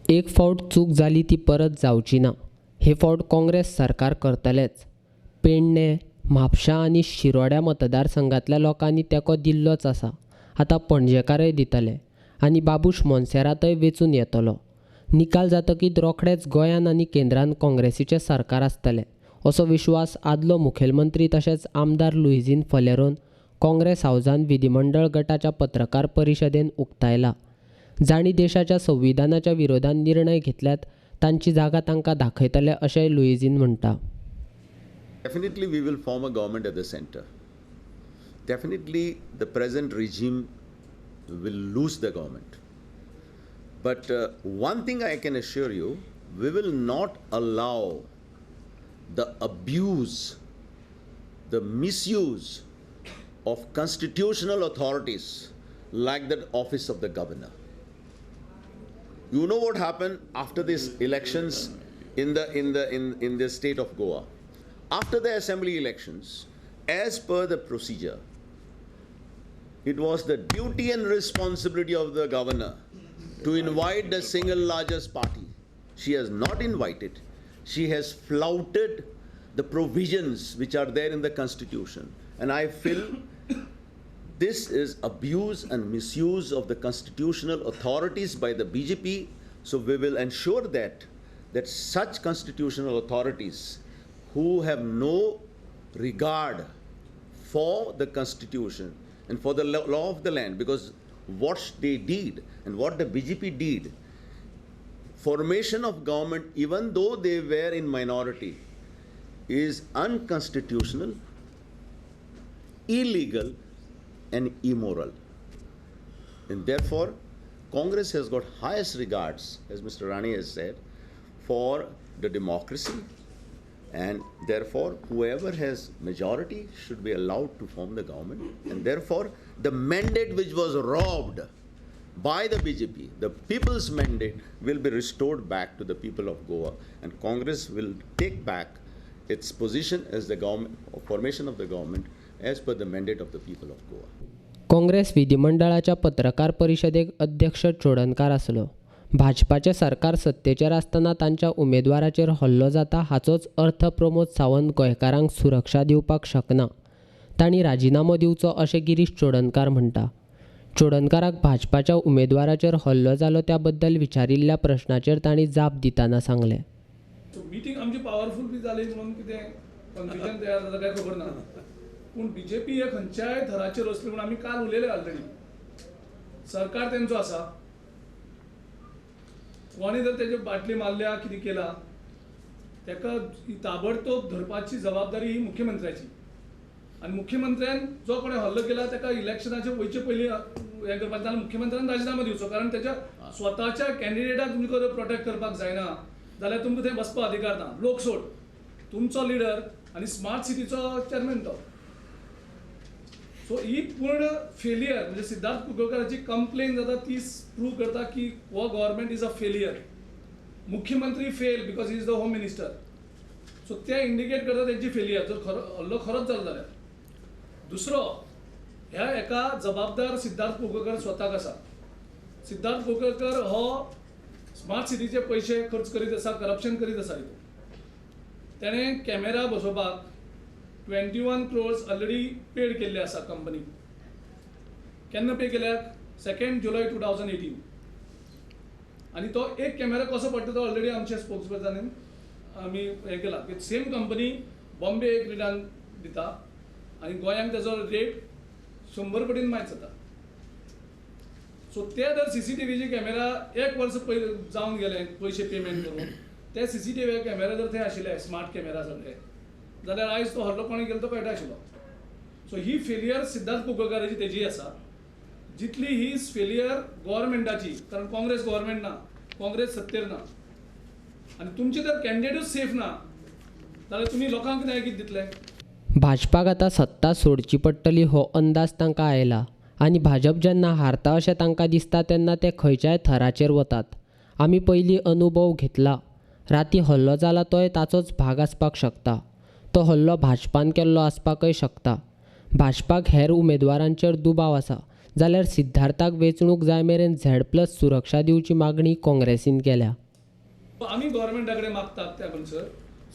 एक फावट चूक जाली ती परत जावची ना. हे फावट काँग्रेस सरकार करतलेच. पेडणे, म्हापशा आनी शिरोड्या मतदारसंघातल्या लोकांनी तेंको दिल्लोच आसा. आतां पणजेकारूय दितले आनी बाबूश मोन्सेरातय वेंचून येतलो. निकाल जातकीच रोखडेंच गोंयान आनी केंद्रान काँग्रेसीचें सरकार आसतलें असो विश्वास आदलो मुखेलमंत्री तशेंच आमदार लुईझीन फलेरोन काँग्रेस हावजान विधिमंडळ गटाच्या पत्रकार परिशदेंत उक्तायला. जांणी देशाच्या संविधानाच्या विरोधान निर्णय घेतल्यात तांची जागा तांकां दाखयतले अशेंय लुईझीन म्हणटा. Definitely we will form a government at the center. Definitely the present regime will lose the government. But one thing I can assure you, we will not allow the abuse, the misuse of constitutional authorities like the office of the governor. You know what happened after these elections in the state of Goa? After the assembly elections, as per the procedure, it was the duty and responsibility of the governor to invite the single largest party. She has not invited. She has flouted the provisions which are there in the constitution. And I feel this is abuse and misuse of the constitutional authorities by the BJP. So we will ensure that such constitutional authorities who have no regard for the constitution and for the law of the land, because what they did and what the BJP did, formation of government, even though they were in minority, is unconstitutional, illegal and immoral. And therefore Congress has got highest regards, as Mr. Rani has said, for the democracy. And therefore, whoever has majority should be allowed to form the government. And therefore, the mandate which was robbed by the BJP, the people's mandate, will be restored back to the people of Goa. And Congress will take back its position as the government, formation of the government, as per the mandate of the people of Goa. Congress विधिमंडळाच्या पत्रकार परिशदेक अध्यक्ष चोडणकार आसलो. भाजपाचें सरकार सत्तेचेर आसतना तांच्या उमेदवाराचेर हल्लो जाता हाचोच अर्थ प्रमोद सावंत गोंयकारांक सुरक्षा दिवपाक शकना. तांणी राजिनामो दिवचो अशें गिरीश चोडणकार म्हणटा. चोडणकाराक भाजपाच्या उमेदवाराचेर हल्लो जालो त्या बद्दल विचारिल्ल्या प्रश्नाचेर तांणी जाप दितना सांगलें. मिटींग आमची पावरफुल बी जाली म्हणून कितें कन्फ्युजन तयार जाता काय खबर ना. पूण बीजेपी हे खंयच्याय थराचेर वचली म्हणून आमी काल उलयले ऑलरेडी. सरकार तेंचो आसा. कोणी जर त्याचे बाटली मारल्या कितें केला ताका ताबडतोब धरपाची जबाबदारी ही मुख्यमंत्र्याची. आनी मुख्यमंत्र्यान जो कोणी हल्लो केला ताका इलेक्शनाचे वयचे पयलीं हें करपाक जाल्यार मुख्यमंत्र्यान राजिनामो दिवचो. कारण त्याच्या स्वताच्या कॅन्डिडेटाक तुमकां जर प्रोटेक्ट करपाक जायना जाल्यार तुमकां थंय बसपाक अधिकार ना. लोक सोड, तुमचो लिडर आनी स्मार्ट सिटीचो चेअरमॅन तो. सो ही पूर्ण फेलियर म्हणजे सिद्धार्थ कुंकळकराची कंप्लेन जाता ती प्रूव करता की हो गव्हर्नमेंट इज अ फेलियर. मुख्यमंत्री fail because he is the home minister. So ते इंडिकेट करता त्यांची फेलियर जर हल्लो खरोच जालो जाल्यार. दुसरो, ह्या एका जबाबदार सिद्धार्थ कुंकळकर स्वताक आसा. सिद्धार्थ कुंकळकर हो स्मार्ट सिटीचे पैसे खर्च करीत आसा, करप्शन करीत आसा. तेणे कॅमेरा बसोवपाक 21 crores ऑलरेडी पेड केल्ले आसा कंपनीक. केन्ना पे केल्याक 2 जुलय 2018. आनी तो एक कॅमेरा कसो पडटा तो ऑलरेडी आमच्या स्पोक्सपर्सनान आमी हें केला की सेम कंपनी बॉम्बे एक रेटान दिता आनी गोंयांक तेजो रेट 100 कोटीन मायज जाता. सो ते जर CCTVचे कॅमेरा 1 वर्स पयलीं जावन गेले पयशे पेमेंट करून, ते CCTV कॅमेरा जर थंय आशिल्ले स्मार्ट कॅमेरा सगळे जाल्यार आयज तो हल्लो कोणी केलो तो कळटा आशिल्लो. सो ही फेलियर सिद्धार्थ कुंकळकराची तेजी आसा. जितली ही फेलियर गव्हर्नमेंटाची, कारण काँग्रेस गव्हर्नमेंट ना, काँग्रेस सत्तेर ना आनी तुमचे जर कॅन्डिडेटूच सेफ ना जाल्यार तुमी लोकांक न्याय कितें दितले. भाजपाक आतां सत्ता सोडची पडटली हो अंदाज तांकां आयला आनी भाजप जेन्ना हारता अशें तांकां दिसता तेन्ना ते खंयच्याय थराचेर वतात. आमी पयलीं अनुभव घेतला. राती हल्लो जाला तोय ताचोच भाग आसपाक शकता. तो हल्लो भाजपान केल्लो आसपाकय शकता. भाजपाक हेर उमेदवारांचेर दुबाव आसा जाल्यार सिद्धार्थाक वेंचणूक जाय मेरेन Z+ सुरक्षा दिवची मागणी काँग्रेसीन केल्या. आम्ही गव्हर्नमेंटा कडेन मागतात त्या म्हणसर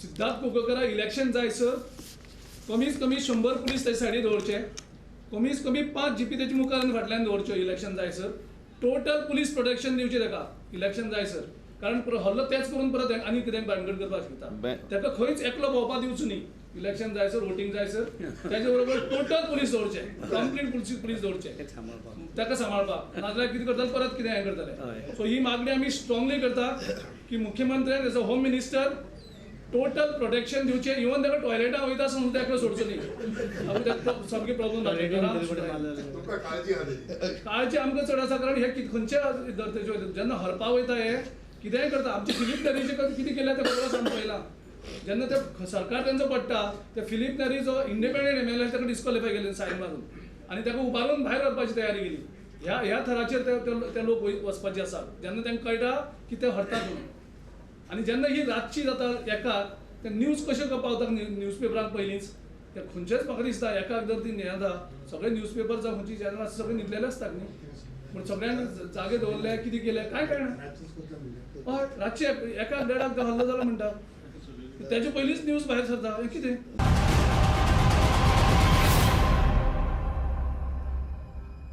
सिद्धार्थ कुंकळकारा इलेक्शन जायसर कमीत कमी 100 पुलीस त्या सायडीक दवरचे, कमीत कमी 5 जीपी तेच्या मुखार आनी फाटल्यान दवरच्यो इलेक्शन जायसर, टोटल पुलीस प्रोटेक्शन दिवचें ताका इलेक्शन जायसर. कारण हल्लो तेच करून परत आनी कितें भानगड करपाक शकता. ताका खंयच एकलो भोंवपाक दिवचो न्ही इलेक्शन जायसर, वोटींग जायसर. त्याचे बरोबर टोटल पुलीस दवरचे, कंप्लीट पुलीस दवरचे ताका सांबाळपाक. नाजाल्यार कितें करतले परत कितें हें करतले. सो ही मागणी आमी स्ट्रॉंगली करता की मुख्यमंत्र्यान as a home minister total protection दिवचें. इवन ताका टॉयलेटां वयता सुद्दां ताका सोडचो न्ही. सामकी प्रॉब्लम काळजी आमकां चड आसा. कारण हे खंयचे जेन्ना हरपा वयता हे कितेंय करता. आमचे फिलीप नॅरीचे कितें केलें तें खबर आसा पळयलां. जेन्ना ते सरकार तेंचो पडटा ते फिलीप नॅरी जो इंडिपेंडंट MLA ताका डिस्क्वॉलिफाय केले सायन मारून आनी ताका उबारून भायर व्हरपाची तयारी केली. ह्या थराचेर ते लोक वचपाचे आसात जेन्ना तांकां कळटा की ते हरतात म्हणून. आनी जेन्ना ही रातची जाता एकाक ते न्यूज कश्यो पावतात न्यूजपेपरांक पयलींच ते खंयचेच म्हाका दिसता एकाक जर ती हें जाता सगळे न्यूजपेपर जावं खंयची चॅनल सगळे न्हिदलेले आसतात न्ही. पूण सगळ्यांक जागे दवरले कितें केलें कांय कळना. हय रातचे एकाक 1:30 हल्लो जालो म्हणटा तेजे पयलींच न्यूज भायर सरता. कितें